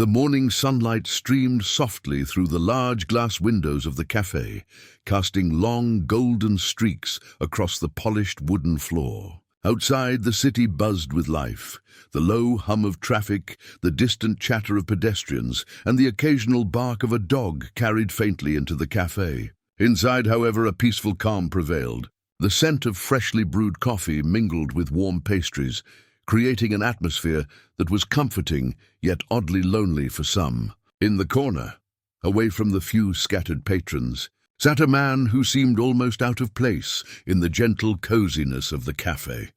The morning sunlight streamed softly through the large glass windows of the cafe, casting long golden streaks across the polished wooden floor. Outside, the city buzzed with life. The low hum of traffic, the distant chatter of pedestrians, and the occasional bark of a dog carried faintly into the cafe. Inside, however, a peaceful calm prevailed. The scent of freshly brewed coffee mingled with warm pastries, creating an atmosphere that was comforting yet oddly lonely for some. In the corner, away from the few scattered patrons, sat a man who seemed almost out of place in the gentle coziness of the cafe.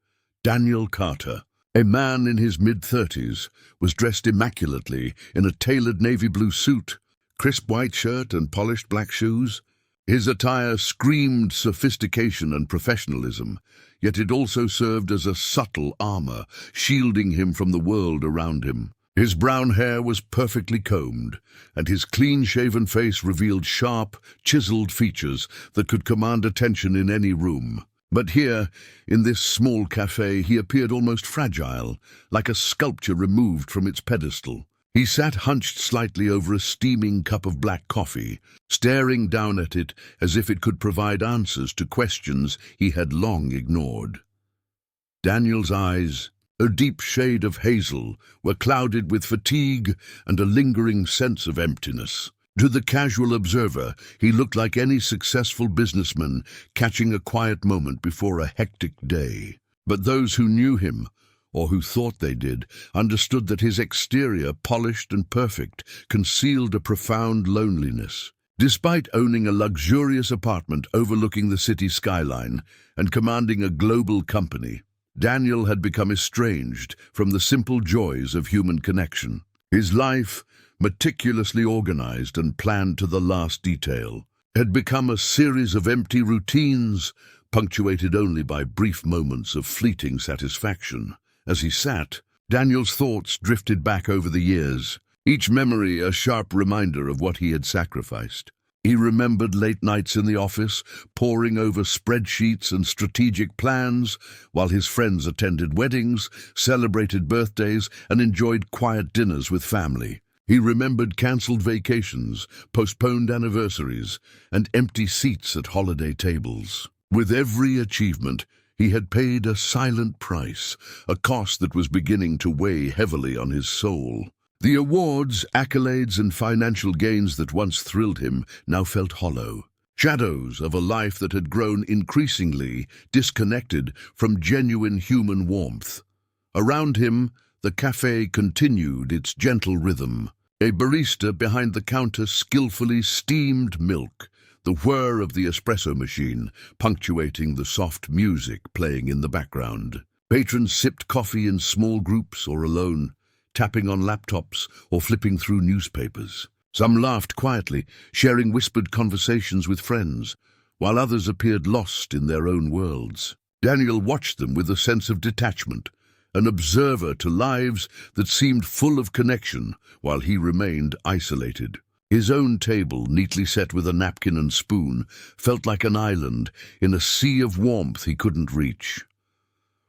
Daniel Carter, a man in his mid-30s, was dressed immaculately in a tailored navy blue suit, crisp white shirt and polished black shoes. His attire screamed sophistication and professionalism, yet it also served as a subtle armor, shielding him from the world around him. His brown hair was perfectly combed, and his clean-shaven face revealed sharp, chiseled features that could command attention in any room. But here, in this small cafe, he appeared almost fragile, like a sculpture removed from its pedestal. He sat hunched slightly over a steaming cup of black coffee, staring down at it as if it could provide answers to questions he had long ignored. Daniel's eyes, a deep shade of hazel, were clouded with fatigue and a lingering sense of emptiness. To the casual observer, he looked like any successful businessman catching a quiet moment before a hectic day. But those who knew him, or who thought they did, understood that his exterior, polished and perfect, concealed a profound loneliness. Despite owning a luxurious apartment overlooking the city skyline and commanding a global company, Daniel had become estranged from the simple joys of human connection. His life, meticulously organized and planned to the last detail, had become a series of empty routines, punctuated only by brief moments of fleeting satisfaction. As he sat, Daniel's thoughts drifted back over the years, each memory a sharp reminder of what he had sacrificed. He remembered late nights in the office, poring over spreadsheets and strategic plans, while his friends attended weddings, celebrated birthdays, and enjoyed quiet dinners with family. He remembered cancelled vacations, postponed anniversaries, and empty seats at holiday tables. With every achievement, he had paid a silent price, a cost that was beginning to weigh heavily on his soul. The awards, accolades, and financial gains that once thrilled him now felt hollow, shadows of a life that had grown increasingly disconnected from genuine human warmth. Around him, the cafe continued its gentle rhythm. A barista behind the counter skillfully steamed milk, the whir of the espresso machine punctuating the soft music playing in the background. Patrons sipped coffee in small groups or alone, tapping on laptops or flipping through newspapers. Some laughed quietly, sharing whispered conversations with friends, while others appeared lost in their own worlds. Daniel watched them with a sense of detachment, an observer to lives that seemed full of connection while he remained isolated. His own table, neatly set with a napkin and spoon, felt like an island in a sea of warmth he couldn't reach.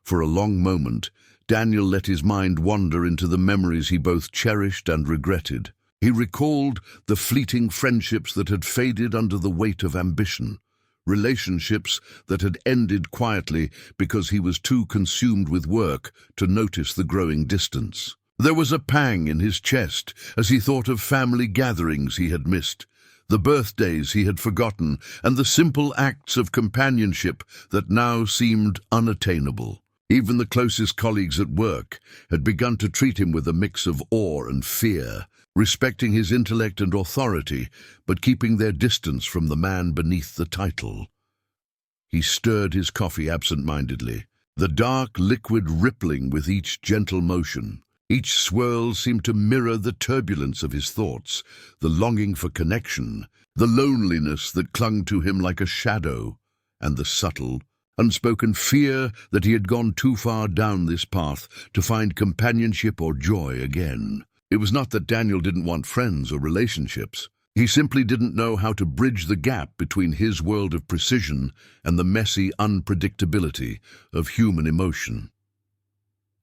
For a long moment, Daniel let his mind wander into the memories he both cherished and regretted. He recalled the fleeting friendships that had faded under the weight of ambition, relationships that had ended quietly because he was too consumed with work to notice the growing distance. There was a pang in his chest as he thought of family gatherings he had missed, the birthdays he had forgotten, and the simple acts of companionship that now seemed unattainable. Even the closest colleagues at work had begun to treat him with a mix of awe and fear, respecting his intellect and authority, but keeping their distance from the man beneath the title. He stirred his coffee absent-mindedly, the dark liquid rippling with each gentle motion. Each swirl seemed to mirror the turbulence of his thoughts, the longing for connection, the loneliness that clung to him like a shadow, and the subtle, unspoken fear that he had gone too far down this path to find companionship or joy again. It was not that Daniel didn't want friends or relationships. He simply didn't know how to bridge the gap between his world of precision and the messy unpredictability of human emotion.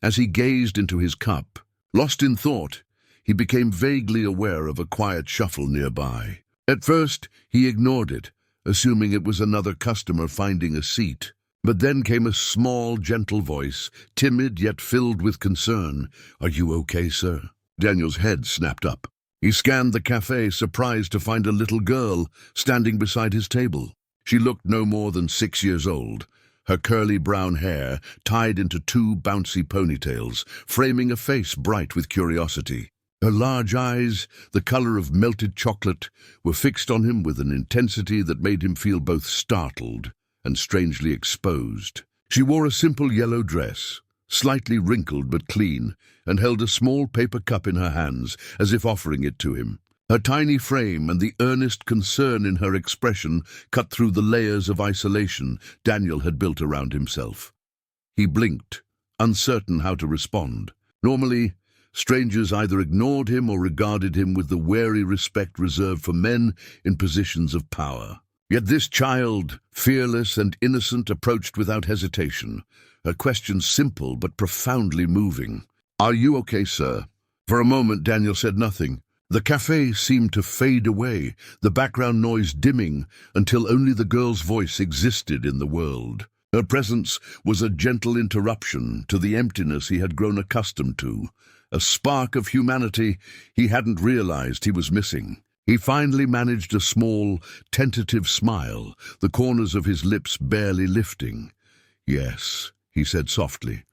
As he gazed into his cup, lost in thought, he became vaguely aware of a quiet shuffle nearby. At first, he ignored it, assuming it was another customer finding a seat. But then came a small, gentle voice, timid yet filled with concern. "Are you okay, sir?" Daniel's head snapped up. He scanned the cafe, surprised to find a little girl standing beside his table. She looked no more than 6 years old, her curly brown hair tied into 2 bouncy ponytails, framing a face bright with curiosity. Her large eyes, the color of melted chocolate, were fixed on him with an intensity that made him feel both startled and strangely exposed. She wore a simple yellow dress, slightly wrinkled but clean, and held a small paper cup in her hands, as if offering it to him. Her tiny frame and the earnest concern in her expression cut through the layers of isolation Daniel had built around himself. He blinked, uncertain how to respond. Normally, strangers either ignored him or regarded him with the wary respect reserved for men in positions of power. Yet this child, fearless and innocent, approached without hesitation, her question simple but profoundly moving. "Are you okay, sir?" For a moment, Daniel said nothing. The cafe seemed to fade away, the background noise dimming until only the girl's voice existed in the world. Her presence was a gentle interruption to the emptiness he had grown accustomed to, a spark of humanity he hadn't realized he was missing. He finally managed a small, tentative smile, the corners of his lips barely lifting. "Yes," he said softly,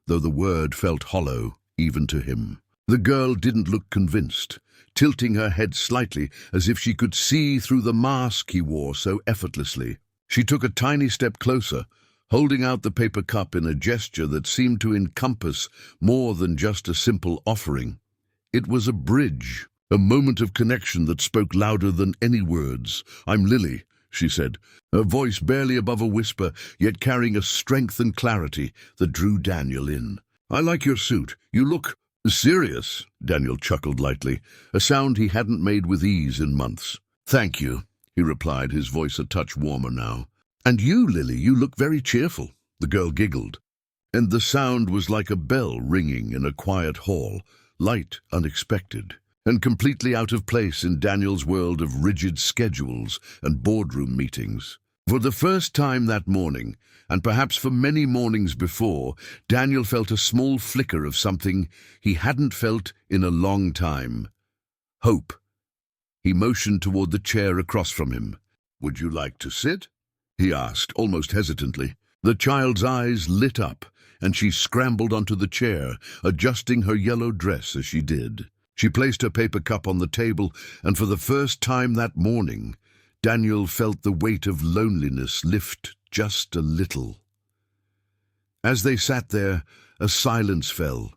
though the word felt hollow even to him. The girl didn't look convinced, tilting her head slightly as if she could see through the mask he wore so effortlessly. She took a tiny step closer, holding out the paper cup in a gesture that seemed to encompass more than just a simple offering. It was a bridge. A moment of connection that spoke louder than any words. "I'm Lily," she said, her voice barely above a whisper, yet carrying a strength and clarity that drew Daniel in. "I like your suit. You look serious," Daniel chuckled lightly, a sound he hadn't made with ease in months. "Thank you," he replied, his voice a touch warmer now. "And you, Lily, you look very cheerful," the girl giggled. And the sound was like a bell ringing in a quiet hall, light, unexpected, and completely out of place in Daniel's world of rigid schedules and boardroom meetings. For the first time that morning, and perhaps for many mornings before, Daniel felt a small flicker of something he hadn't felt in a long time. Hope. He motioned toward the chair across from him. "Would you like to sit?" he asked, almost hesitantly. The child's eyes lit up, and she scrambled onto the chair, adjusting her yellow dress as she did. She placed her paper cup on the table, and for the first time that morning, Daniel felt the weight of loneliness lift just a little. As they sat there, a silence fell,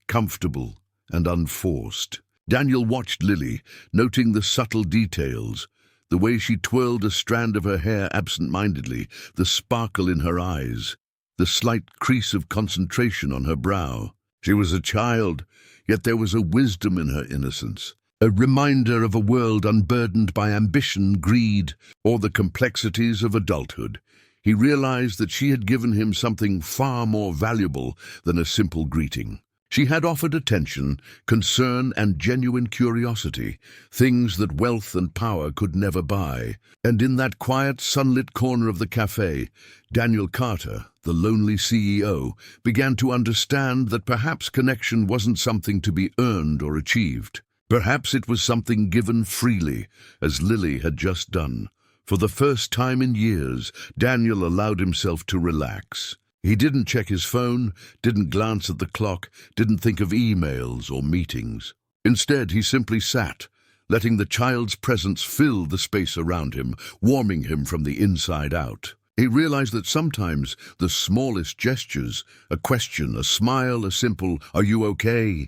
comfortable and unforced. Daniel watched Lily, noting the subtle details, the way she twirled a strand of her hair absent-mindedly, the sparkle in her eyes, the slight crease of concentration on her brow. She was a child, yet there was a wisdom in her innocence, a reminder of a world unburdened by ambition, greed, or the complexities of adulthood. He realized that she had given him something far more valuable than a simple greeting. She had offered attention, concern, and genuine curiosity, things that wealth and power could never buy. And in that quiet, sunlit corner of the cafe, Daniel Carter, the lonely CEO, began to understand that perhaps connection wasn't something to be earned or achieved. Perhaps it was something given freely, as Lily had just done. For the first time in years, Daniel allowed himself to relax. He didn't check his phone, didn't glance at the clock, didn't think of emails or meetings. Instead, he simply sat, letting the child's presence fill the space around him, warming him from the inside out. He realized that sometimes the smallest gestures, a question, a smile, a simple, "Are you okay?"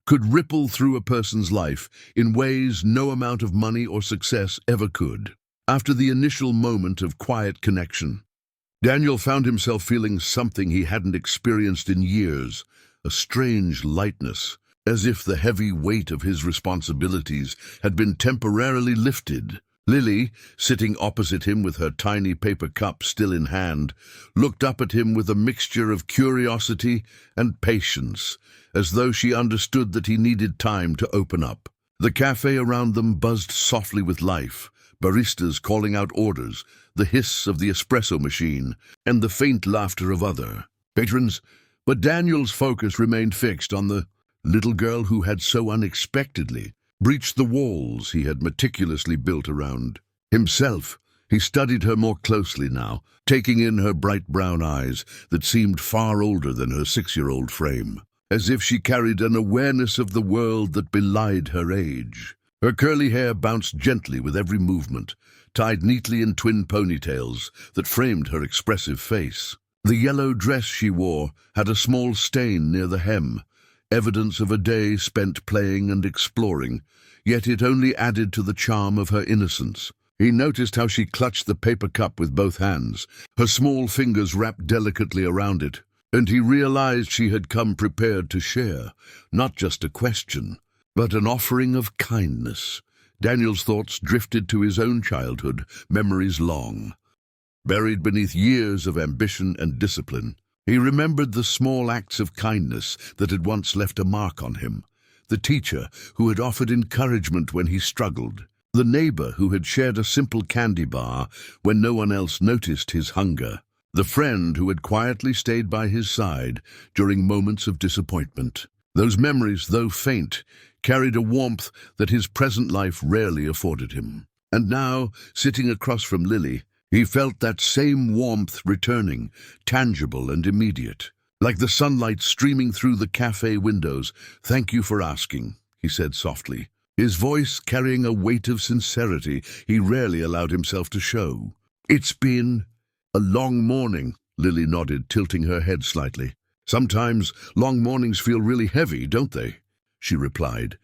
could ripple through a person's life in ways no amount of money or success ever could. After the initial moment of quiet connection, Daniel found himself feeling something he hadn't experienced in years, a strange lightness, as if the heavy weight of his responsibilities had been temporarily lifted. Lily, sitting opposite him with her tiny paper cup still in hand, looked up at him with a mixture of curiosity and patience, as though she understood that he needed time to open up. The cafe around them buzzed softly with life, baristas calling out orders, the hiss of the espresso machine, and the faint laughter of other patrons. But Daniel's focus remained fixed on the little girl who had so unexpectedly breached the walls he had meticulously built around himself. He studied her more closely now, taking in her bright brown eyes that seemed far older than her 6-year-old frame, as if she carried an awareness of the world that belied her age. Her curly hair bounced gently with every movement, tied neatly in twin ponytails that framed her expressive face. The yellow dress she wore had a small stain near the hem, evidence of a day spent playing and exploring, yet it only added to the charm of her innocence. He noticed how she clutched the paper cup with both hands, her small fingers wrapped delicately around it, and he realized she had come prepared to share, not just a question, but an offering of kindness. Daniel's thoughts drifted to his own childhood, memories long, buried beneath years of ambition and discipline. He remembered the small acts of kindness that had once left a mark on him, the teacher who had offered encouragement when he struggled, the neighbor who had shared a simple candy bar when no one else noticed his hunger, the friend who had quietly stayed by his side during moments of disappointment. Those memories, though faint, carried a warmth that his present life rarely afforded him. And now, sitting across from Lily, he felt that same warmth returning, tangible and immediate, like the sunlight streaming through the cafe windows. "Thank you for asking," he said softly, his voice carrying a weight of sincerity he rarely allowed himself to show. "It's been a long morning," Lily nodded, tilting her head slightly. "Sometimes long mornings feel really heavy, don't they?" she replied,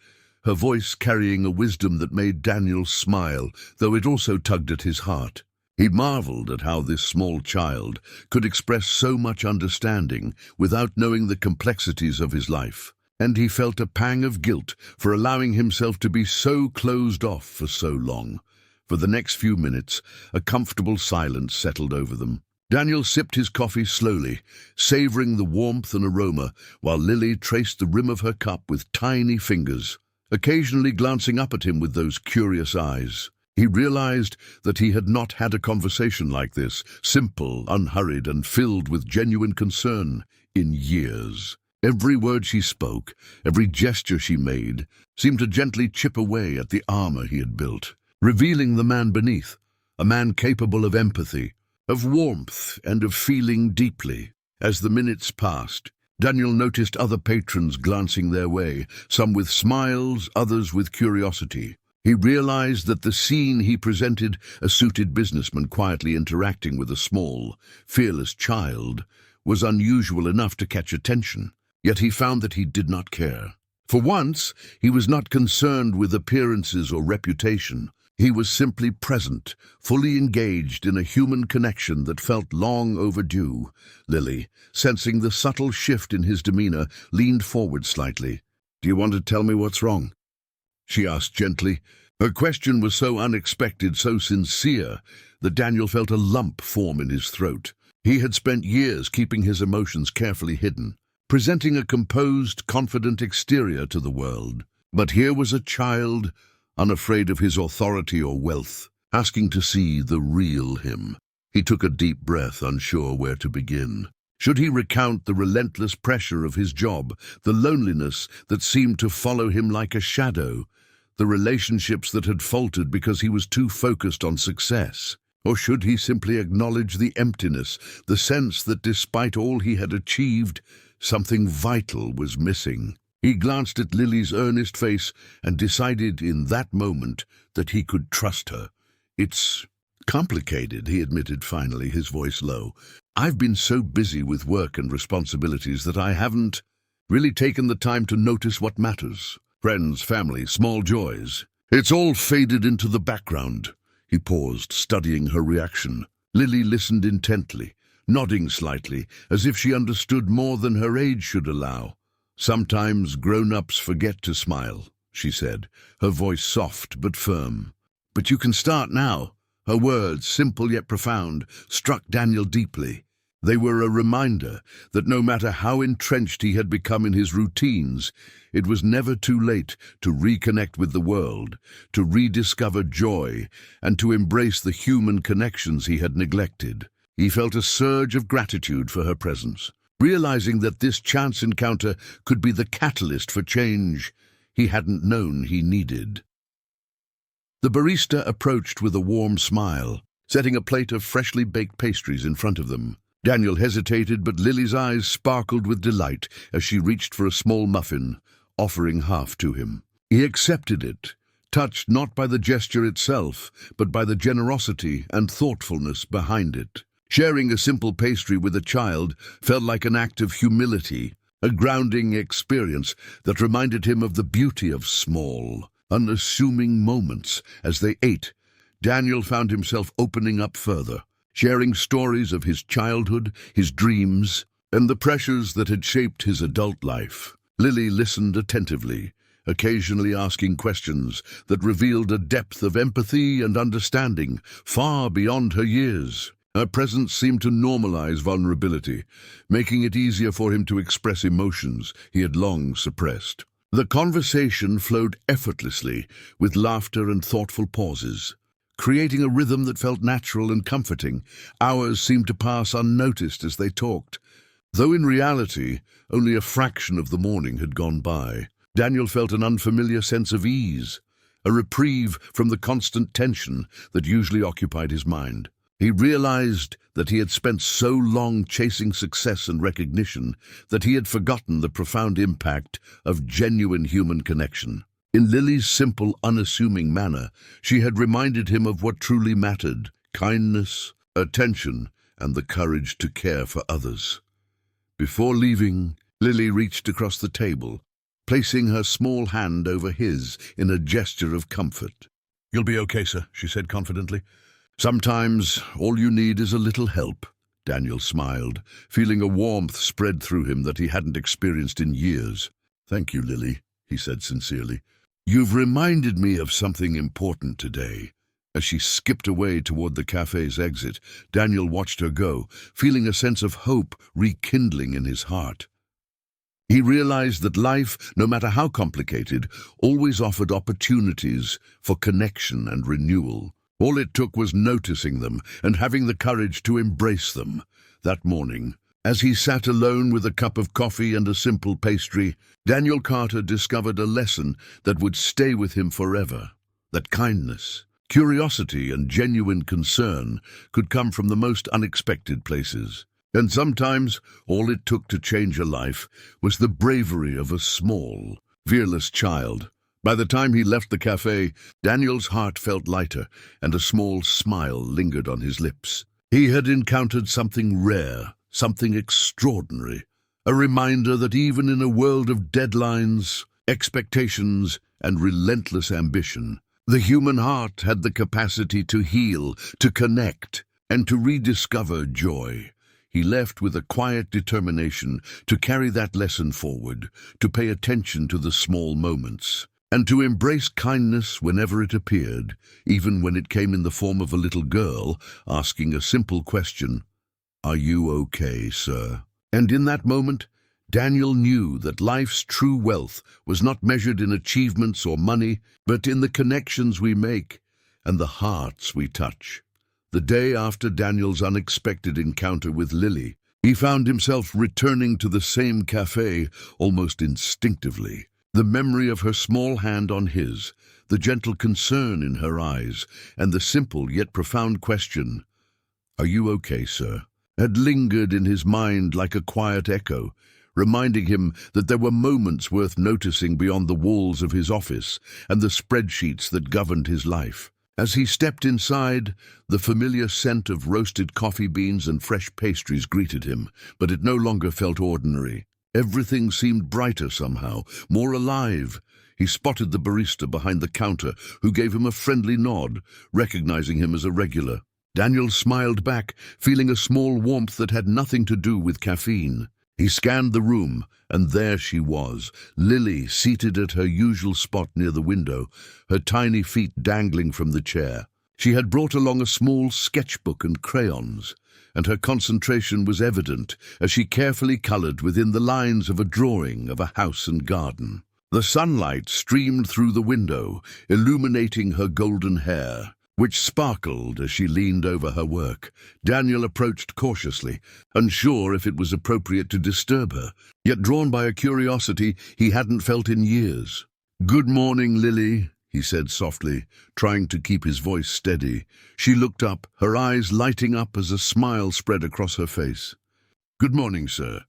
her voice carrying a wisdom that made Daniel smile, though it also tugged at his heart. He marveled at how this small child could express so much understanding without knowing the complexities of his life, and he felt a pang of guilt for allowing himself to be so closed off for so long. For the next few minutes, a comfortable silence settled over them. Daniel sipped his coffee slowly, savoring the warmth and aroma, while Lily traced the rim of her cup with tiny fingers, occasionally glancing up at him with those curious eyes. He realized that he had not had a conversation like this, simple, unhurried, and filled with genuine concern, in years. Every word she spoke, every gesture she made, seemed to gently chip away at the armor he had built, revealing the man beneath, a man capable of empathy, of warmth, and of feeling deeply. As the minutes passed, Daniel noticed other patrons glancing their way, some with smiles, others with curiosity. He realized that the scene he presented, a suited businessman quietly interacting with a small, fearless child, was unusual enough to catch attention. Yet he found that he did not care. For once, he was not concerned with appearances or reputation. He was simply present, fully engaged in a human connection that felt long overdue. Lily, sensing the subtle shift in his demeanor, leaned forward slightly. "Do you want to tell me what's wrong?" she asked gently. Her question was so unexpected, so sincere, that Daniel felt a lump form in his throat. He had spent years keeping his emotions carefully hidden, presenting a composed, confident exterior to the world. But here was a child, unafraid of his authority or wealth, asking to see the real him. He took a deep breath, unsure where to begin. Should he recount the relentless pressure of his job, the loneliness that seemed to follow him like a shadow, the relationships that had faltered because he was too focused on success? Or should he simply acknowledge the emptiness, the sense that despite all he had achieved, something vital was missing? He glanced at Lily's earnest face and decided in that moment that he could trust her. "It's complicated," he admitted finally, his voice low. "I've been so busy with work and responsibilities that I haven't really taken the time to notice what matters. Friends, family, small joys. It's all faded into the background." He paused, studying her reaction. Lily listened intently, nodding slightly, as if she understood more than her age should allow. "Sometimes grown-ups forget to smile," she said, her voice soft but firm. "But you can start now." Her words, simple yet profound, struck Daniel deeply. They were a reminder that no matter how entrenched he had become in his routines, it was never too late to reconnect with the world, to rediscover joy, and to embrace the human connections he had neglected. He felt a surge of gratitude for her presence, realizing that this chance encounter could be the catalyst for change he hadn't known he needed. The barista approached with a warm smile, setting a plate of freshly baked pastries in front of them. Daniel hesitated, but Lily's eyes sparkled with delight as she reached for a small muffin, offering half to him. He accepted it, touched not by the gesture itself, but by the generosity and thoughtfulness behind it. Sharing a simple pastry with a child felt like an act of humility, a grounding experience that reminded him of the beauty of small, unassuming moments. As they ate, Daniel found himself opening up further, sharing stories of his childhood, his dreams, and the pressures that had shaped his adult life. Lily listened attentively, occasionally asking questions that revealed a depth of empathy and understanding far beyond her years. Her presence seemed to normalize vulnerability, making it easier for him to express emotions he had long suppressed. The conversation flowed effortlessly, with laughter and thoughtful pauses, creating a rhythm that felt natural and comforting. Hours seemed to pass unnoticed as they talked, though in reality only a fraction of the morning had gone by. Daniel felt an unfamiliar sense of ease, a reprieve from the constant tension that usually occupied his mind. He realized that he had spent so long chasing success and recognition that he had forgotten the profound impact of genuine human connection. In Lily's simple, unassuming manner, she had reminded him of what truly mattered: kindness, attention, and the courage to care for others. Before leaving, Lily reached across the table, placing her small hand over his in a gesture of comfort. "You'll be okay, sir," she said confidently. "Sometimes all you need is a little help." Daniel smiled, feeling a warmth spread through him that he hadn't experienced in years. "Thank you, Lily," he said sincerely. "You've reminded me of something important today." As she skipped away toward the cafe's exit, Daniel watched her go, feeling a sense of hope rekindling in his heart. He realized that life, no matter how complicated, always offered opportunities for connection and renewal. All it took was noticing them and having the courage to embrace them. That morning, as he sat alone with a cup of coffee and a simple pastry, Daniel Carter discovered a lesson that would stay with him forever: that kindness, curiosity, and genuine concern could come from the most unexpected places. And sometimes all it took to change a life was the bravery of a small, fearless child. By the time he left the cafe, Daniel's heart felt lighter, and a small smile lingered on his lips. He had encountered something rare, something extraordinary, a reminder that even in a world of deadlines, expectations, and relentless ambition, the human heart had the capacity to heal, to connect, and to rediscover joy. He left with a quiet determination to carry that lesson forward, to pay attention to the small moments, and to embrace kindness whenever it appeared, even when it came in the form of a little girl asking a simple question: "Are you okay, sir?" And in that moment, Daniel knew that life's true wealth was not measured in achievements or money, but in the connections we make and the hearts we touch. The day after Daniel's unexpected encounter with Lily, he found himself returning to the same cafe almost instinctively. The memory of her small hand on his, the gentle concern in her eyes, and the simple yet profound question, "Are you okay, sir?" had lingered in his mind like a quiet echo, reminding him that there were moments worth noticing beyond the walls of his office and the spreadsheets that governed his life. As he stepped inside, the familiar scent of roasted coffee beans and fresh pastries greeted him, but it no longer felt ordinary. Everything seemed brighter somehow, more alive. He spotted the barista behind the counter, who gave him a friendly nod, recognizing him as a regular. Daniel smiled back, feeling a small warmth that had nothing to do with caffeine. He scanned the room, and there she was, Lily, seated at her usual spot near the window, her tiny feet dangling from the chair. She had brought along a small sketchbook and crayons, and her concentration was evident as she carefully colored within the lines of a drawing of a house and garden. The sunlight streamed through the window, illuminating her golden hair, which sparkled as she leaned over her work. Daniel approached cautiously, unsure if it was appropriate to disturb her, yet drawn by a curiosity he hadn't felt in years. "Good morning, Lily," he said softly, trying to keep his voice steady. She looked up, her eyes lighting up as a smile spread across her face. "Good morning, sir,"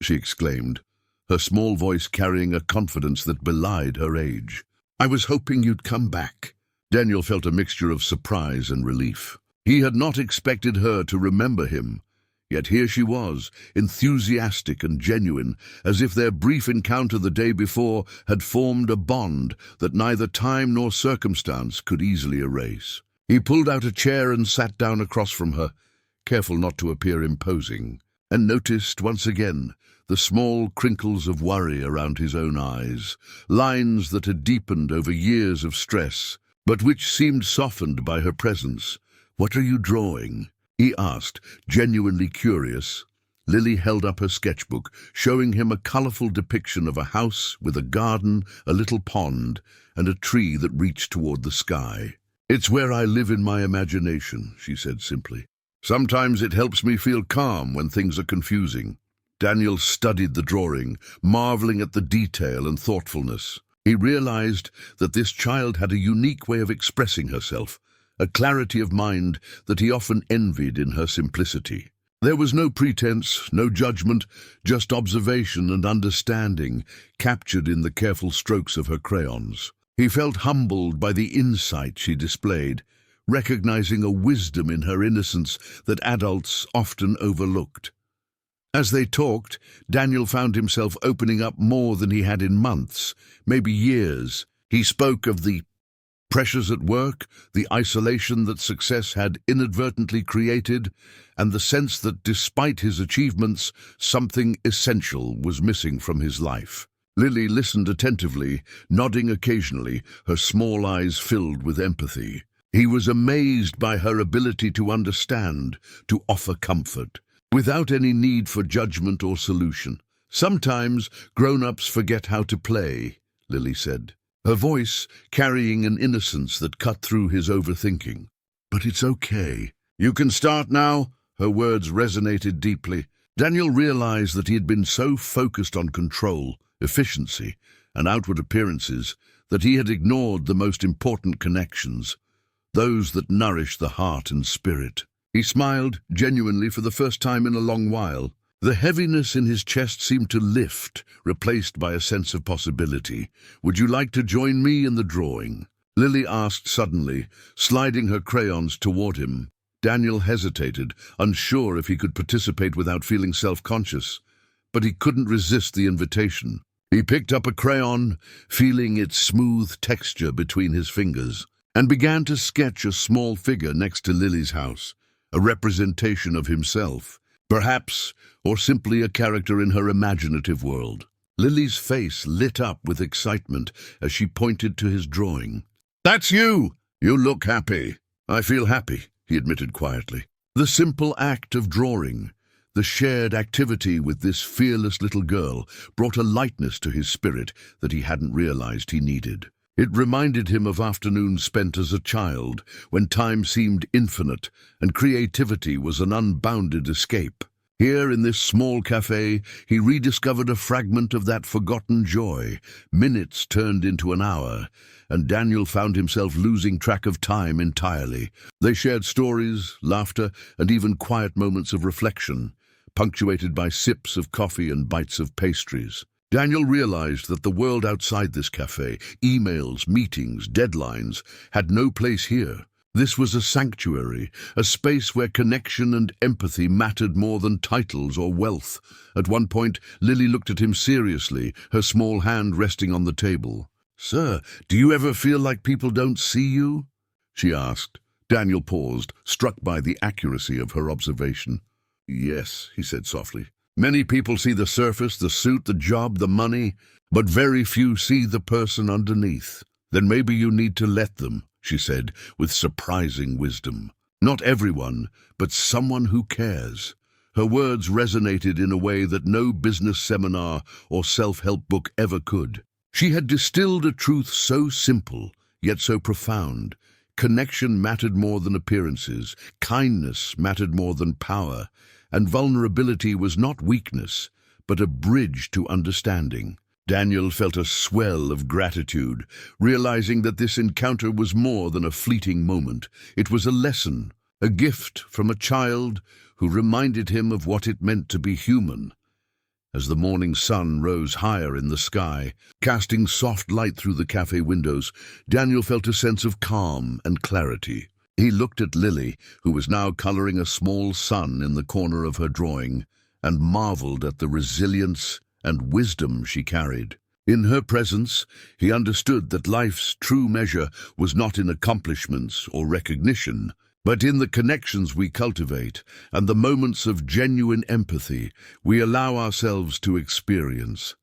she exclaimed, her small voice carrying a confidence that belied her age. "I was hoping you'd come back." Daniel felt a mixture of surprise and relief. He had not expected her to remember him, yet here she was, enthusiastic and genuine, as if their brief encounter the day before had formed a bond that neither time nor circumstance could easily erase. He pulled out a chair and sat down across from her, careful not to appear imposing, and noticed once again the small crinkles of worry around his own eyes, lines that had deepened over years of stress, but which seemed softened by her presence. "What are you drawing?" he asked, genuinely curious. Lily held up her sketchbook, showing him a colorful depiction of a house with a garden, a little pond, and a tree that reached toward the sky. "It's where I live in my imagination," she said simply. "Sometimes it helps me feel calm when things are confusing." Daniel studied the drawing, marveling at the detail and thoughtfulness. He realized that this child had a unique way of expressing herself, a clarity of mind that he often envied in her simplicity. There was no pretense, no judgment, just observation and understanding captured in the careful strokes of her crayons. He felt humbled by the insight she displayed, recognizing a wisdom in her innocence that adults often overlooked. As they talked, Daniel found himself opening up more than he had in months, maybe years. He spoke of the pressures at work, the isolation that success had inadvertently created, and the sense that despite his achievements, something essential was missing from his life. Lily listened attentively, nodding occasionally, her small eyes filled with empathy. He was amazed by her ability to understand, to offer comfort, without any need for judgment or solution. "Sometimes grown-ups forget how to play," Lily said, her voice carrying an innocence that cut through his overthinking. "But it's okay. You can start now," her words resonated deeply. Daniel realized that he had been so focused on control, efficiency, and outward appearances that he had ignored the most important connections, those that nourish the heart and spirit. He smiled, genuinely for the first time in a long while. The heaviness in his chest seemed to lift, replaced by a sense of possibility. "Would you like to join me in the drawing?" Lily asked suddenly, sliding her crayons toward him. Daniel hesitated, unsure if he could participate without feeling self-conscious, but he couldn't resist the invitation. He picked up a crayon, feeling its smooth texture between his fingers, and began to sketch a small figure next to Lily's house, a representation of himself, perhaps, or simply a character in her imaginative world. Lily's face lit up with excitement as she pointed to his drawing. "That's you! You look happy." "I feel happy," he admitted quietly. The simple act of drawing, the shared activity with this fearless little girl, brought a lightness to his spirit that he hadn't realized he needed. It reminded him of afternoons spent as a child, when time seemed infinite and creativity was an unbounded escape. Here in this small cafe, he rediscovered a fragment of that forgotten joy. Minutes turned into an hour, and Daniel found himself losing track of time entirely. They shared stories, laughter, and even quiet moments of reflection, punctuated by sips of coffee and bites of pastries. Daniel realized that the world outside this cafe, emails, meetings, deadlines, had no place here. This was a sanctuary, a space where connection and empathy mattered more than titles or wealth. At one point, Lily looked at him seriously, her small hand resting on the table. "Sir, do you ever feel like people don't see you?" she asked. Daniel paused, struck by the accuracy of her observation. "Yes," he said softly. Many people see the surface, the suit, the job, the money, but very few see the person underneath. Then maybe you need to let them, she said with surprising wisdom. Not everyone, but someone who cares. Her words resonated in a way that no business seminar or self-help book ever could. She had distilled a truth so simple, yet so profound. Connection mattered more than appearances, kindness mattered more than power, and vulnerability was not weakness, but a bridge to understanding. Daniel felt a swell of gratitude, realizing that this encounter was more than a fleeting moment. It was a lesson, a gift from a child who reminded him of what it meant to be human. As the morning sun rose higher in the sky, casting soft light through the cafe windows, Daniel felt a sense of calm and clarity. He looked at Lily, who was now coloring a small sun in the corner of her drawing, and marveled at the resilience and wisdom she carried. In her presence, he understood that life's true measure was not in accomplishments or recognition, but in the connections we cultivate and the moments of genuine empathy we allow ourselves to experience.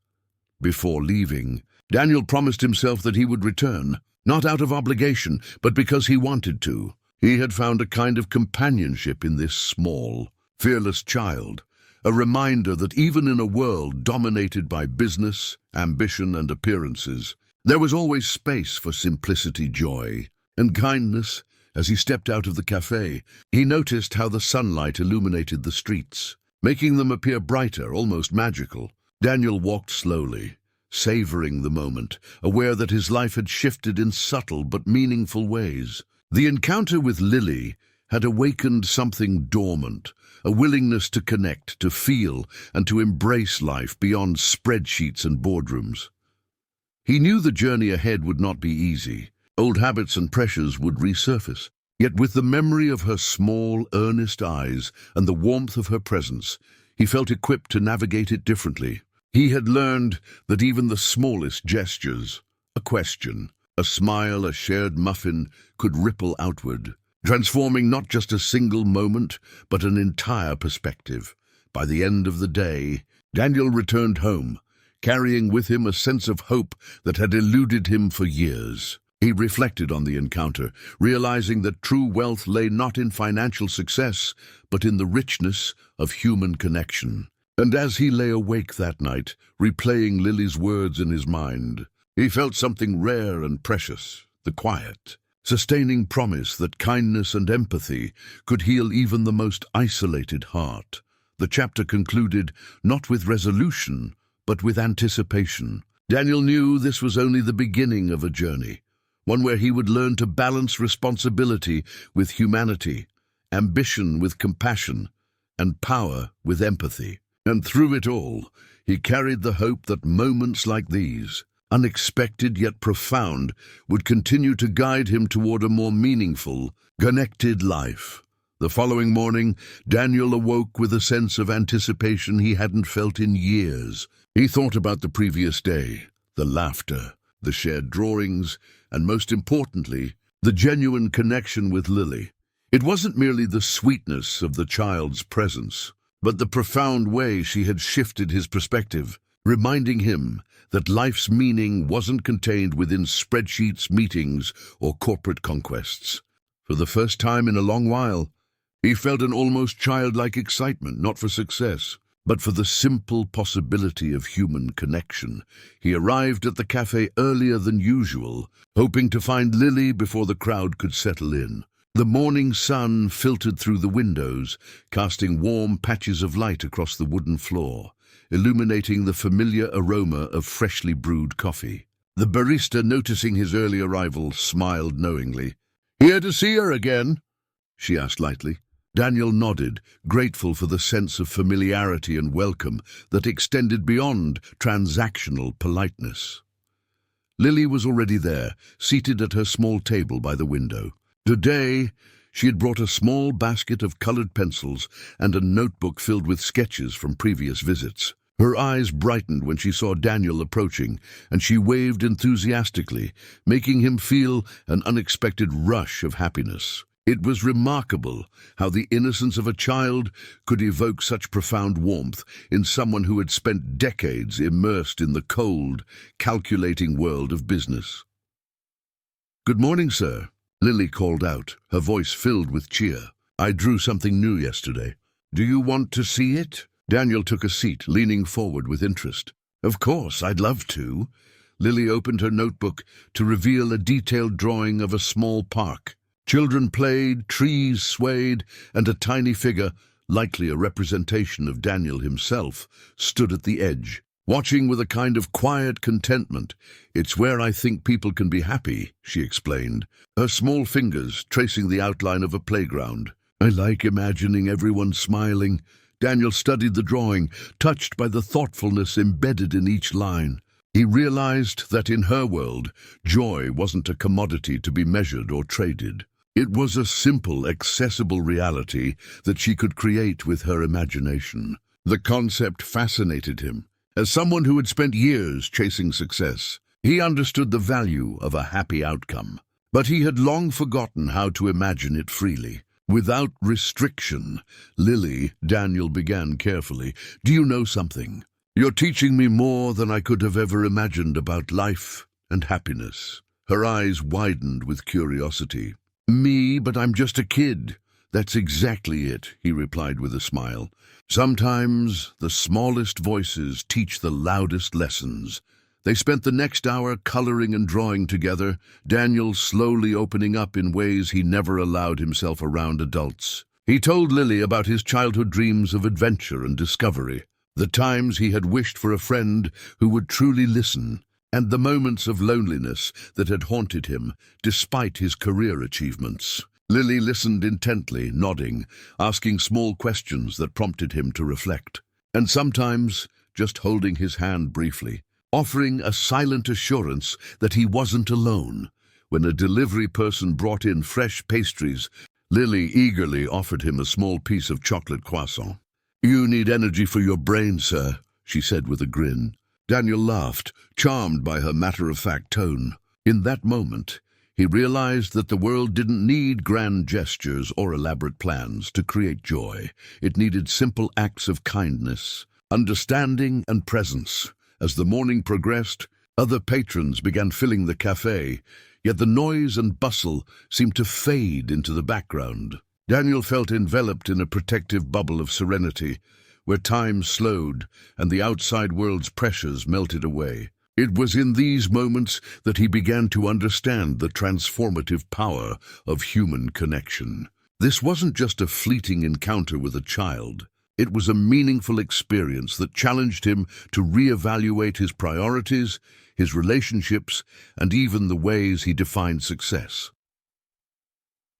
Before leaving, Daniel promised himself that he would return, not out of obligation, but because he wanted to. He had found a kind of companionship in this small, fearless child, a reminder that even in a world dominated by business, ambition, and appearances, there was always space for simplicity, joy, and kindness. As he stepped out of the cafe, he noticed how the sunlight illuminated the streets, making them appear brighter, almost magical. Daniel walked slowly, savoring the moment, aware that his life had shifted in subtle but meaningful ways. The encounter with Lily had awakened something dormant, a willingness to connect, to feel, and to embrace life beyond spreadsheets and boardrooms. He knew the journey ahead would not be easy. Old habits and pressures would resurface. Yet with the memory of her small, earnest eyes and the warmth of her presence, he felt equipped to navigate it differently. He had learned that even the smallest gestures, a question, a smile, a shared muffin, could ripple outward, transforming not just a single moment, but an entire perspective. By the end of the day, Daniel returned home, carrying with him a sense of hope that had eluded him for years. He reflected on the encounter, realizing that true wealth lay not in financial success, but in the richness of human connection. And as he lay awake that night, replaying Lily's words in his mind, he felt something rare and precious, the quiet, sustaining promise that kindness and empathy could heal even the most isolated heart. The chapter concluded not with resolution, but with anticipation. Daniel knew this was only the beginning of a journey, one where he would learn to balance responsibility with humanity, ambition with compassion, and power with empathy. And through it all, he carried the hope that moments like these, unexpected yet profound, would continue to guide him toward a more meaningful, connected life. The following morning, Daniel awoke with a sense of anticipation he hadn't felt in years. He thought about the previous day, the laughter, the shared drawings, and most importantly, the genuine connection with Lily. It wasn't merely the sweetness of the child's presence, but the profound way she had shifted his perspective, reminding him that life's meaning wasn't contained within spreadsheets, meetings, or corporate conquests. For the first time in a long while, he felt an almost childlike excitement, not for success, but for the simple possibility of human connection. He arrived at the cafe earlier than usual, hoping to find Lily before the crowd could settle in. The morning sun filtered through the windows, casting warm patches of light across the wooden floor, illuminating the familiar aroma of freshly brewed coffee. The barista, noticing his early arrival, smiled knowingly. "Here to see her again?" she asked lightly. Daniel nodded, grateful for the sense of familiarity and welcome that extended beyond transactional politeness. Lily was already there, seated at her small table by the window. Today, she had brought a small basket of colored pencils and a notebook filled with sketches from previous visits. Her eyes brightened when she saw Daniel approaching, and she waved enthusiastically, making him feel an unexpected rush of happiness. It was remarkable how the innocence of a child could evoke such profound warmth in someone who had spent decades immersed in the cold, calculating world of business. "Good morning, sir," Lily called out, her voice filled with cheer. "I drew something new yesterday. Do you want to see it?" Daniel took a seat, leaning forward with interest. "Of course, I'd love to." Lily opened her notebook to reveal a detailed drawing of a small park. Children played, trees swayed, and a tiny figure, likely a representation of Daniel himself, stood at the edge, watching with a kind of quiet contentment. "It's where I think people can be happy," she explained, her small fingers tracing the outline of a playground. "I like imagining everyone smiling." Daniel studied the drawing, touched by the thoughtfulness embedded in each line. He realized that in her world, joy wasn't a commodity to be measured or traded. It was a simple, accessible reality that she could create with her imagination. The concept fascinated him. As someone who had spent years chasing success, he understood the value of a happy outcome. But he had long forgotten how to imagine it freely. Without restriction, Daniel began carefully. "Do you know something? You're teaching me more than I could have ever imagined about life and happiness." Her eyes widened with curiosity. "Me, but I'm just a kid." "That's exactly it," he replied with a smile. "Sometimes the smallest voices teach the loudest lessons." They spent the next hour coloring and drawing together, Daniel slowly opening up in ways he never allowed himself around adults. He told Lily about his childhood dreams of adventure and discovery, the times he had wished for a friend who would truly listen, and the moments of loneliness that had haunted him despite his career achievements. Lily listened intently, nodding, asking small questions that prompted him to reflect, and sometimes just holding his hand briefly, offering a silent assurance that he wasn't alone. When a delivery person brought in fresh pastries, Lily eagerly offered him a small piece of chocolate croissant. "You need energy for your brain, sir," she said with a grin. Daniel laughed, charmed by her matter-of-fact tone. In that moment, he realized that the world didn't need grand gestures or elaborate plans to create joy. It needed simple acts of kindness, understanding, and presence. As the morning progressed, other patrons began filling the cafe, yet the noise and bustle seemed to fade into the background. Daniel felt enveloped in a protective bubble of serenity, where time slowed and the outside world's pressures melted away. It was in these moments that he began to understand the transformative power of human connection. This wasn't just a fleeting encounter with a child. It was a meaningful experience that challenged him to reevaluate his priorities, his relationships, and even the ways he defined success.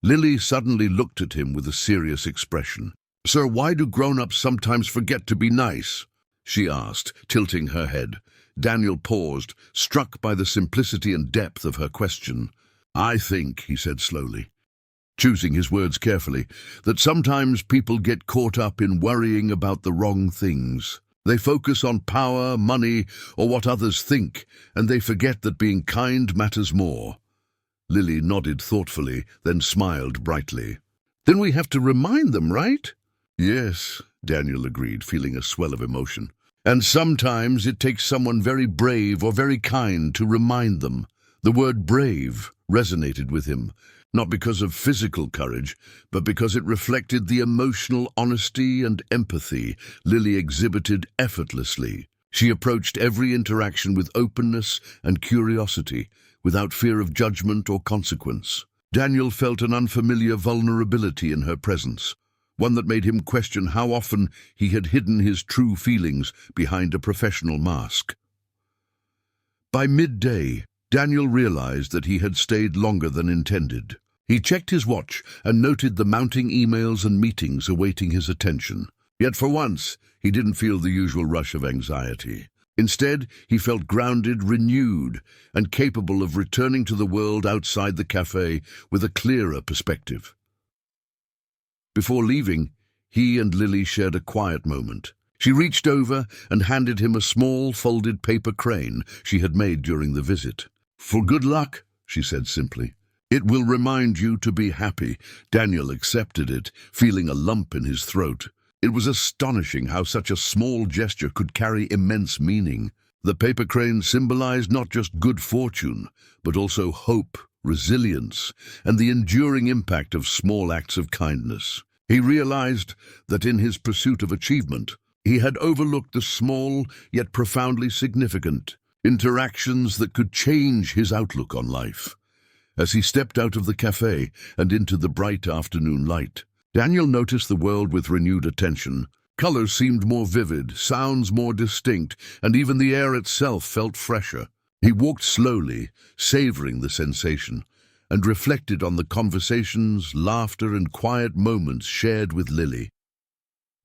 Lily suddenly looked at him with a serious expression. "Sir, why do grown-ups sometimes forget to be nice?" she asked, tilting her head. Daniel paused, struck by the simplicity and depth of her question. "I think," he said slowly, choosing his words carefully, "that sometimes people get caught up in worrying about the wrong things. They focus on power, money, or what others think, and they forget that being kind matters more." Lily nodded thoughtfully, then smiled brightly. "Then we have to remind them, right?" "Yes," Daniel agreed, feeling a swell of emotion. "And sometimes it takes someone very brave or very kind to remind them." The word brave resonated with him, not because of physical courage, but because it reflected the emotional honesty and empathy Lily exhibited effortlessly. She approached every interaction with openness and curiosity, without fear of judgment or consequence. Daniel felt an unfamiliar vulnerability in her presence, one that made him question how often he had hidden his true feelings behind a professional mask. By midday, Daniel realized that he had stayed longer than intended. He checked his watch and noted the mounting emails and meetings awaiting his attention. Yet for once, he didn't feel the usual rush of anxiety. Instead, he felt grounded, renewed, and capable of returning to the world outside the cafe with a clearer perspective. Before leaving, he and Lily shared a quiet moment. She reached over and handed him a small, folded paper crane she had made during the visit. "For good luck," she said simply. It will remind you to be happy." Daniel accepted it, feeling a lump in his throat. It was astonishing how such a small gesture could carry immense meaning. The paper crane symbolized not just good fortune, but also hope, resilience, and the enduring impact of small acts of kindness. He realized that in his pursuit of achievement, he had overlooked the small yet profoundly significant interactions that could change his outlook on life. As he stepped out of the cafe and into the bright afternoon light, Daniel noticed the world with renewed attention. Colors seemed more vivid, sounds more distinct, and even the air itself felt fresher. He walked slowly, savoring the sensation, and reflected on the conversations, laughter, and quiet moments shared with Lily.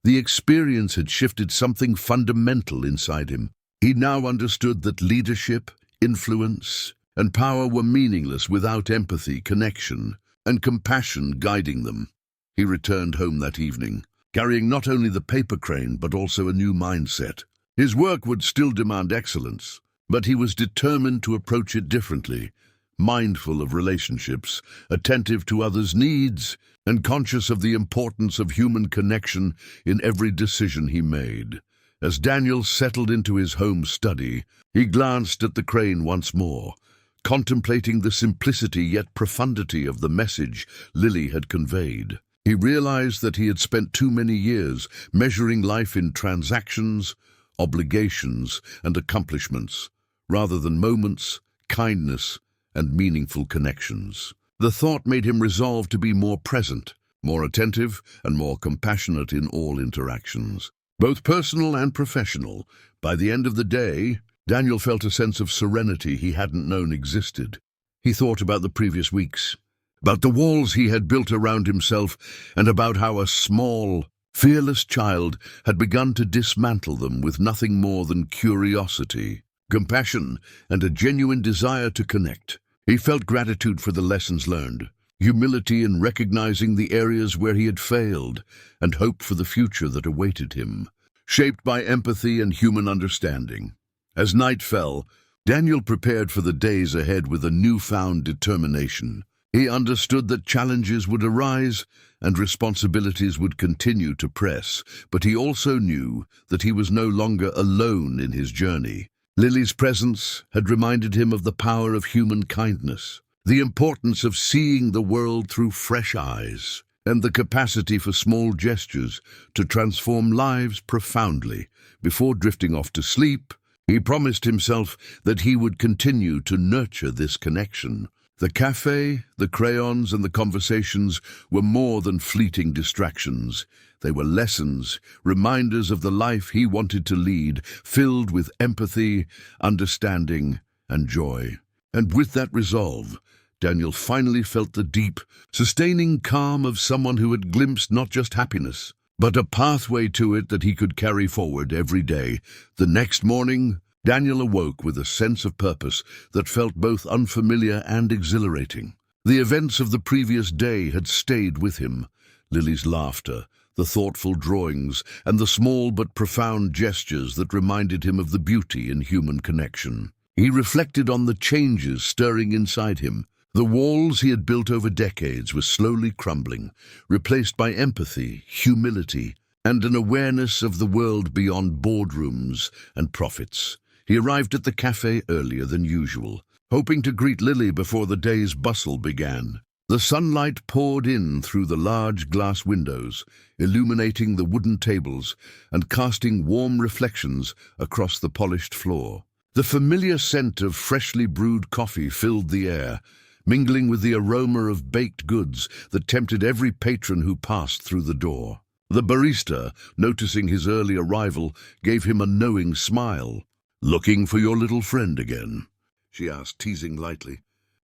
The experience had shifted something fundamental inside him. He now understood that leadership, influence, and power were meaningless without empathy, connection, and compassion guiding them. He returned home that evening, carrying not only the paper crane but also a new mindset. His work would still demand excellence, but he was determined to approach it differently, mindful of relationships, attentive to others' needs, and conscious of the importance of human connection in every decision he made. As Daniel settled into his home study, he glanced at the crane once more, contemplating the simplicity yet profundity of the message Lily had conveyed. He realized that he had spent too many years measuring life in transactions, obligations, and accomplishments, rather than moments, kindness, and meaningful connections. The thought made him resolve to be more present, more attentive, and more compassionate in all interactions, both personal and professional. By the end of the day, Daniel felt a sense of serenity he hadn't known existed. He thought about the previous weeks, about the walls he had built around himself, and about how a small, fearless child had begun to dismantle them with nothing more than curiosity, compassion, and a genuine desire to connect. He felt gratitude for the lessons learned, humility in recognizing the areas where he had failed, and hope for the future that awaited him, shaped by empathy and human understanding. As night fell, Daniel prepared for the days ahead with a newfound determination. He understood that challenges would arise and responsibilities would continue to press, but he also knew that he was no longer alone in his journey. Lily's presence had reminded him of the power of human kindness, the importance of seeing the world through fresh eyes, and the capacity for small gestures to transform lives profoundly. Before drifting off to sleep, he promised himself that he would continue to nurture this connection. The cafe, the crayons, and the conversations were more than fleeting distractions. They were lessons, reminders of the life he wanted to lead, filled with empathy, understanding, and joy. And with that resolve, Daniel finally felt the deep, sustaining calm of someone who had glimpsed not just happiness, but a pathway to it that he could carry forward every day. The next morning, Daniel awoke with a sense of purpose that felt both unfamiliar and exhilarating. The events of the previous day had stayed with him. Lily's laughter, the thoughtful drawings, and the small but profound gestures that reminded him of the beauty in human connection. He reflected on the changes stirring inside him. The walls he had built over decades were slowly crumbling, replaced by empathy, humility, and an awareness of the world beyond boardrooms and profits. He arrived at the cafe earlier than usual, hoping to greet Lily before the day's bustle began. The sunlight poured in through the large glass windows, illuminating the wooden tables and casting warm reflections across the polished floor. The familiar scent of freshly brewed coffee filled the air, mingling with the aroma of baked goods that tempted every patron who passed through the door. The barista, noticing his early arrival, gave him a knowing smile. "Looking for your little friend again?" she asked, teasing lightly.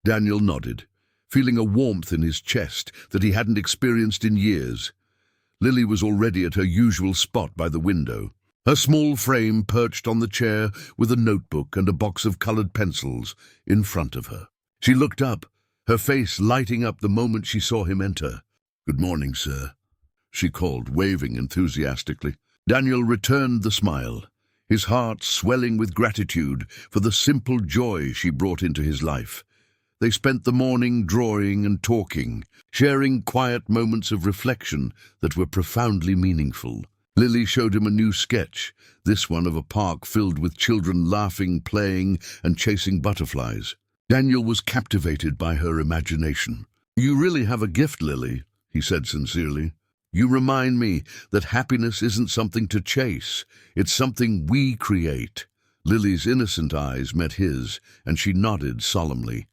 Daniel nodded, feeling a warmth in his chest that he hadn't experienced in years. Lily was already at her usual spot by the window, her small frame perched on the chair with a notebook and a box of colored pencils in front of her. She looked up, her face lighting up the moment she saw him enter. "Good morning, sir," she called, waving enthusiastically. Daniel returned the smile, his heart swelling with gratitude for the simple joy she brought into his life. They spent the morning drawing and talking, sharing quiet moments of reflection that were profoundly meaningful. Lily showed him a new sketch, this one of a park filled with children laughing, playing, and chasing butterflies. Daniel was captivated by her imagination. "You really have a gift, Lily," he said sincerely. "You remind me that happiness isn't something to chase, it's something we create." Lily's innocent eyes met his, and she nodded solemnly.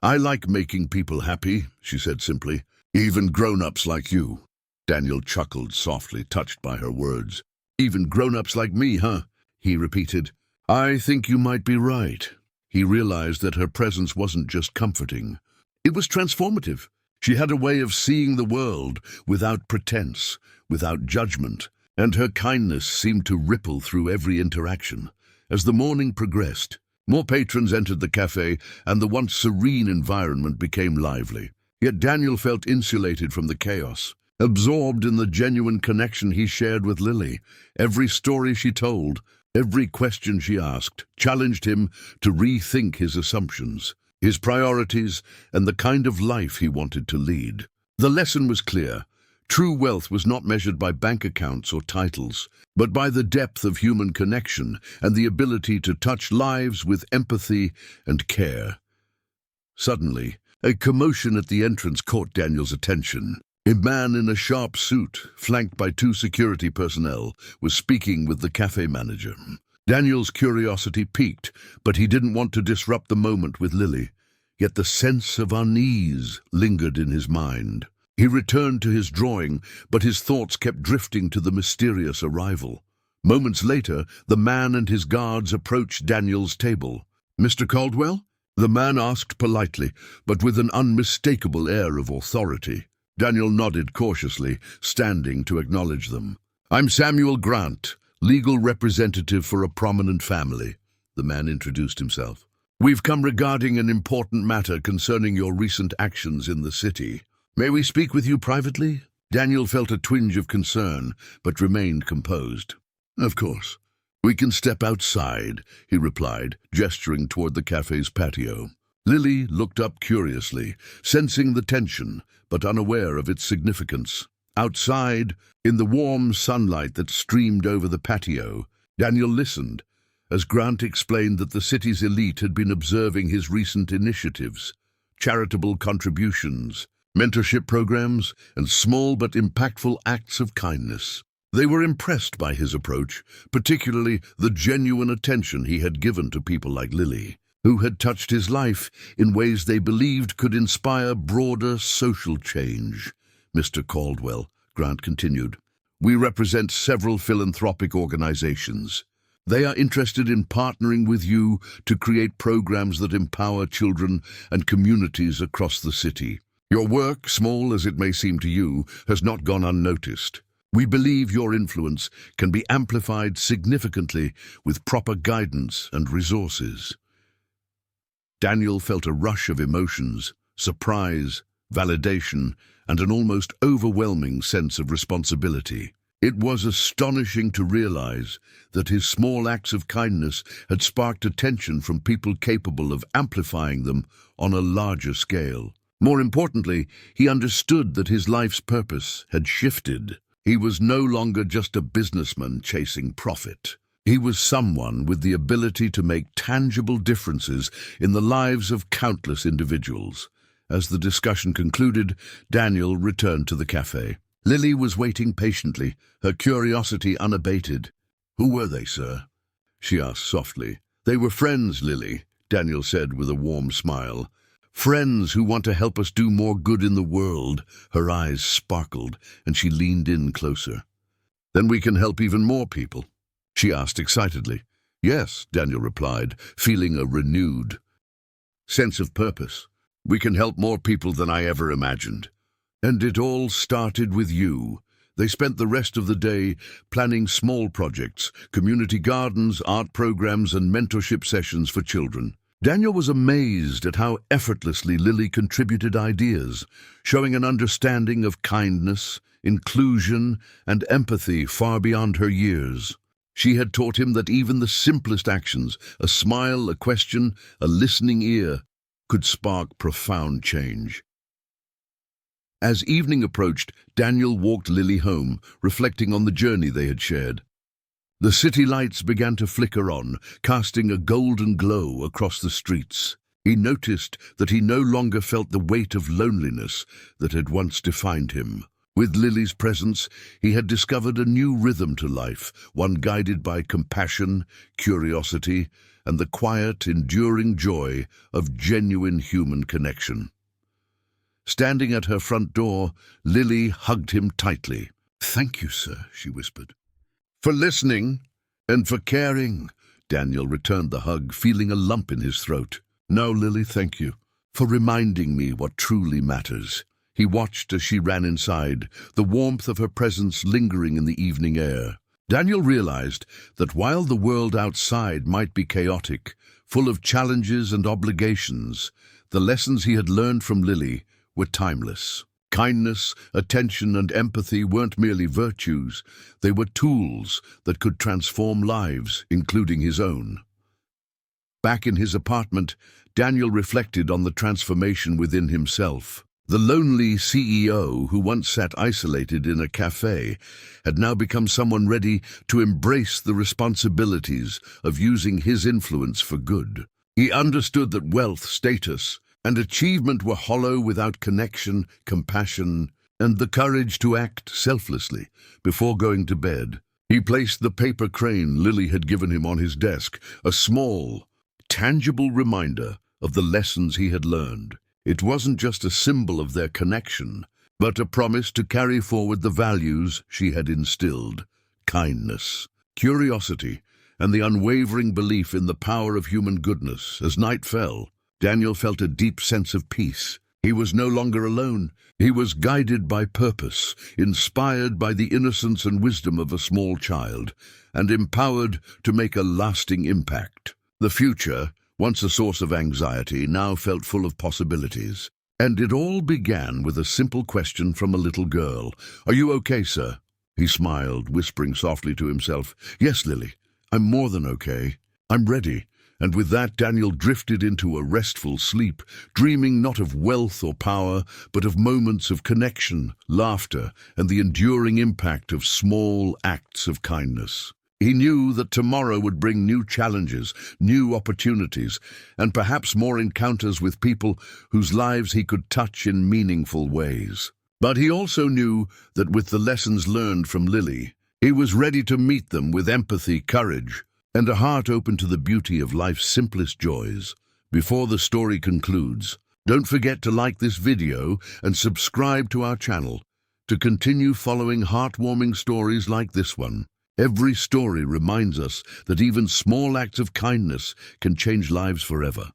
"I like making people happy," she said simply. "Even grown-ups like you." Daniel chuckled softly, touched by her words. "Even grown-ups like me, huh?" he repeated. "I think you might be right." He realized that her presence wasn't just comforting. It was transformative. She had a way of seeing the world without pretense, without judgment, and her kindness seemed to ripple through every interaction. As the morning progressed, more patrons entered the cafe, and the once serene environment became lively. Yet Daniel felt insulated from the chaos, absorbed in the genuine connection he shared with Lily. Every story she told, every question she asked, challenged him to rethink his assumptions, his priorities, and the kind of life he wanted to lead. The lesson was clear. True wealth was not measured by bank accounts or titles, but by the depth of human connection and the ability to touch lives with empathy and care. Suddenly, a commotion at the entrance caught Daniel's attention. A man in a sharp suit, flanked by 2 security personnel, was speaking with the cafe manager. Daniel's curiosity piqued, but he didn't want to disrupt the moment with Lily. Yet the sense of unease lingered in his mind. He returned to his drawing, but his thoughts kept drifting to the mysterious arrival. Moments later, the man and his guards approached Daniel's table. "Mr. Caldwell?" the man asked politely, but with an unmistakable air of authority. Daniel nodded cautiously, standing to acknowledge them. "I'm Samuel Grant, legal representative for a prominent family," the man introduced himself. "We've come regarding an important matter concerning your recent actions in the city. May we speak with you privately?" Daniel felt a twinge of concern, but remained composed. "Of course. We can step outside," he replied, gesturing toward the cafe's patio. Lily looked up curiously, sensing the tension, but unaware of its significance. Outside, in the warm sunlight that streamed over the patio, Daniel listened as Grant explained that the city's elite had been observing his recent initiatives, charitable contributions, mentorship programs, and small but impactful acts of kindness. They were impressed by his approach, particularly the genuine attention he had given to people like Lily, who had touched his life in ways they believed could inspire broader social change. "Mr. Caldwell," Grant continued, "we represent several philanthropic organizations. They are interested in partnering with you to create programs that empower children and communities across the city. Your work, small as it may seem to you, has not gone unnoticed. We believe your influence can be amplified significantly with proper guidance and resources." Daniel felt a rush of emotions, surprise, validation, and an almost overwhelming sense of responsibility. It was astonishing to realize that his small acts of kindness had sparked attention from people capable of amplifying them on a larger scale. More importantly, he understood that his life's purpose had shifted. He was no longer just a businessman chasing profit. He was someone with the ability to make tangible differences in the lives of countless individuals. As the discussion concluded, Daniel returned to the cafe. Lily was waiting patiently, her curiosity unabated. "Who were they, sir?" she asked softly. "They were friends, Lily," Daniel said with a warm smile. "Friends who want to help us do more good in the world." Her eyes sparkled, and she leaned in closer. "Then we can help even more people?" she asked excitedly. "Yes," Daniel replied, feeling a renewed sense of purpose. "We can help more people than I ever imagined. And it all started with you." They spent the rest of the day planning small projects, community gardens, art programs, and mentorship sessions for children. Daniel was amazed at how effortlessly Lily contributed ideas, showing an understanding of kindness, inclusion, and empathy far beyond her years. She had taught him that even the simplest actions, a smile, a question, a listening ear, could spark profound change. As evening approached, Daniel walked Lily home, reflecting on the journey they had shared. The city lights began to flicker on, casting a golden glow across the streets. He noticed that he no longer felt the weight of loneliness that had once defined him. With Lily's presence, he had discovered a new rhythm to life, one guided by compassion, curiosity, and the quiet, enduring joy of genuine human connection. Standing at her front door, Lily hugged him tightly. "Thank you, sir," she whispered. "For listening and for caring." Daniel returned the hug, feeling a lump in his throat. "No, Lily, thank you for reminding me what truly matters." He watched as she ran inside, the warmth of her presence lingering in the evening air. Daniel realized that while the world outside might be chaotic, full of challenges and obligations, the lessons he had learned from Lily were timeless. Kindness, attention, and empathy weren't merely virtues, they were tools that could transform lives, including his own. Back in his apartment, Daniel reflected on the transformation within himself. The lonely CEO who once sat isolated in a cafe had now become someone ready to embrace the responsibilities of using his influence for good. He understood that wealth, status, and achievement were hollow without connection, compassion, and the courage to act selflessly. Before going to bed, he placed the paper crane Lily had given him on his desk, a small, tangible reminder of the lessons he had learned. It wasn't just a symbol of their connection, but a promise to carry forward the values she had instilled: kindness, curiosity, and the unwavering belief in the power of human goodness. As night fell, Daniel felt a deep sense of peace. He was no longer alone. He was guided by purpose, inspired by the innocence and wisdom of a small child, and empowered to make a lasting impact. The future, once a source of anxiety, now felt full of possibilities. And it all began with a simple question from a little girl. "Are you okay, sir?" He smiled, whispering softly to himself, "Yes, Lily, I'm more than okay. I'm ready." And with that, Daniel drifted into a restful sleep, dreaming not of wealth or power, but of moments of connection, laughter, and the enduring impact of small acts of kindness. He knew that tomorrow would bring new challenges, new opportunities, and perhaps more encounters with people whose lives he could touch in meaningful ways. But he also knew that with the lessons learned from Lily, he was ready to meet them with empathy, courage, and a heart open to the beauty of life's simplest joys. Before the story concludes, don't forget to like this video and subscribe to our channel to continue following heartwarming stories like this one. Every story reminds us that even small acts of kindness can change lives forever.